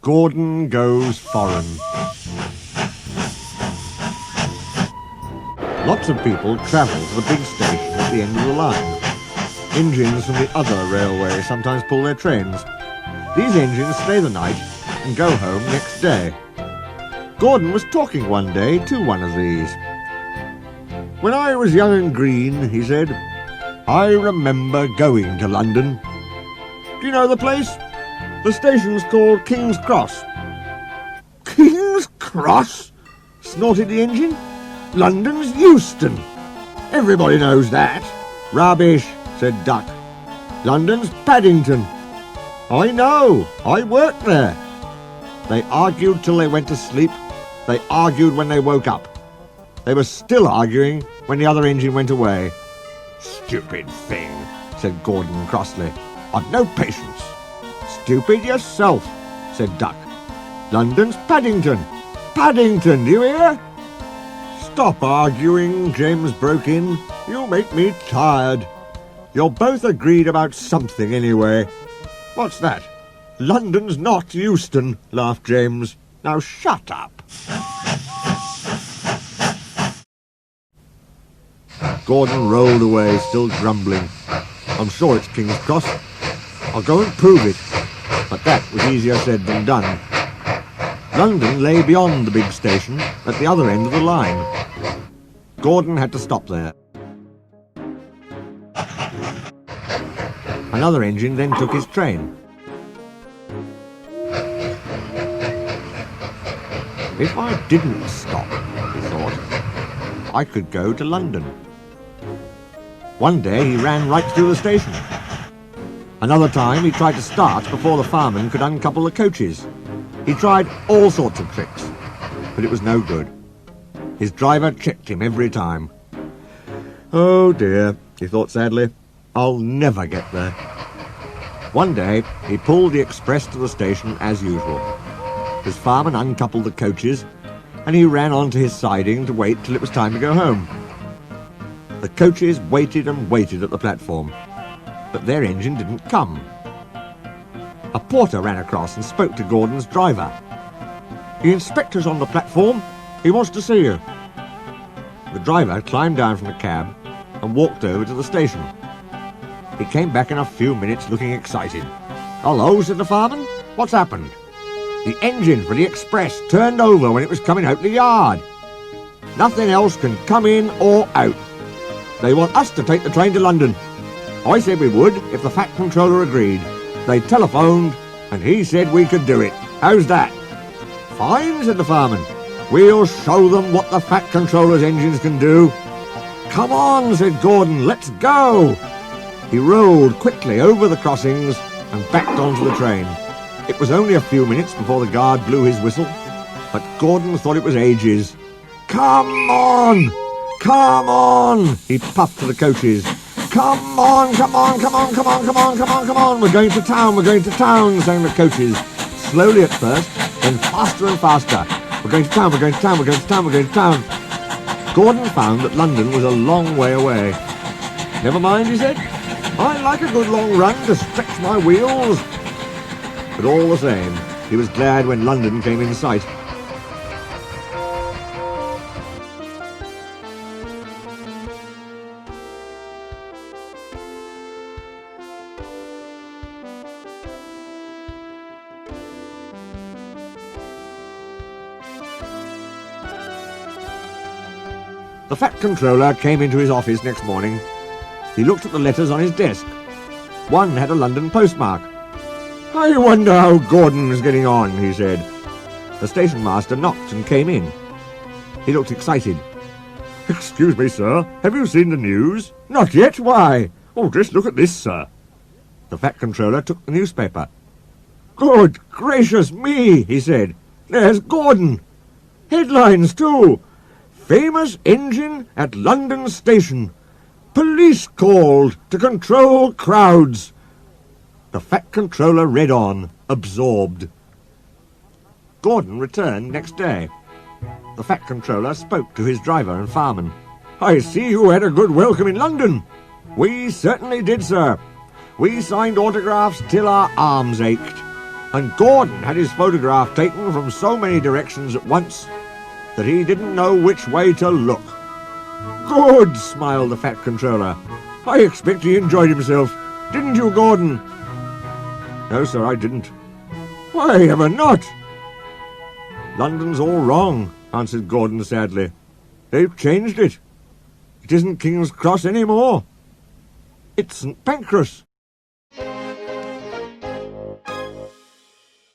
Gordon Goes Foreign. Lots of people travel to the big station at the end of the line. Engines from the other railway sometimes pull their trains. These engines stay the night and go home next day. Gordon was talking one day to one of these. "When I was young and green," he said, "I remember going to London. Do you know the place? The station's called King's Cross." "King's Cross?" snorted the engine. "London's Euston. Everybody knows that." "Rubbish," said Duck. "London's Paddington." "I know. I worked there." They argued till they went to sleep. They argued when they woke up. They were still arguing when the other engine went away. "Stupid thing," said Gordon crossly. "I've no patience." "Stupid yourself," said Duck. "London's Paddington. Paddington, do you hear?" "Stop arguing," James broke in. "You make me tired. You're both agreed about something anyway." "What's that?" "London's not Euston," laughed James. "Now shut up." Gordon rolled away, still grumbling. "I'm sure it's King's Cross. I'll go and prove it." But that was easier said than done. London lay beyond the big station at the other end of the line. Gordon had to stop there. Another engine then took his train. If I didn't stop, he thought, I could go to London. One day he ran right through the station. Another time he tried to start before the fireman could uncouple the coaches. He tried all sorts of tricks, but it was no good. His driver checked him every time. "Oh dear," he thought sadly, "I'll never get there." One day he pulled the express to the station as usual. His fireman uncoupled the coaches, and he ran on to his siding to wait till it was time to go home. The coaches waited and waited at the platform, but their engine didn't come. A porter ran across and spoke to Gordon's driver. "The inspector's on the platform. He wants to see you." The driver climbed down from the cab and walked over to the station. He came back in a few minutes looking excited. "Hello," said the fireman. "What's happened?" "The engine for the express turned over when it was coming out the yard. Nothing else can come in or out. They want us to take the train to London. I said we would if the Fat Controller agreed. They telephoned and he said we could do it. How's that?" "Fine," said the fireman. "We'll show them what the Fat Controller's engines can do." "Come on," said Gordon, "let's go." He rolled quickly over the crossings and backed onto the train. It was only a few minutes before the guard blew his whistle, but Gordon thought it was ages. "Come on! Come on!" he puffed to the coaches. "Come on, come on, come on, come on, come on, come on, come on! We're going to town, we're going to town," sang the coaches. Slowly at first, then faster and faster. "We're going to town, we're going to town, we're going to town, we're going to town." Gordon found that London was a long way away. "Never mind," he said. "I like a good long run to stretch my wheels." But all the same, he was glad when London came in sight. The Fat Controller came into his office next morning. He looked at the letters on his desk. One had a London postmark. "I wonder how Gordon's getting on," he said. The station master knocked and came in. He looked excited. "Excuse me, sir, have you seen the news?" "Not yet, why?" "Oh, just look at this, sir." The Fat Controller took the newspaper. "Good gracious me," he said. "There's Gordon. Headlines, too. Famous engine at London station. Police called to control crowds." The Fat Controller read on, absorbed. Gordon returned next day. The Fat Controller spoke to his driver and fireman. "I see you had a good welcome in London." "We certainly did, sir. We signed autographs till our arms ached." and Gordon had his photograph taken from so many directions at once that he didn't know which way to look. Good, smiled the Fat Controller. I expect he enjoyed himself. Didn't you, Gordon? No, sir, I didn't. Why ever not? London's all wrong, answered Gordon sadly. They've changed it. It isn't King's Cross any more. It's St. Pancras.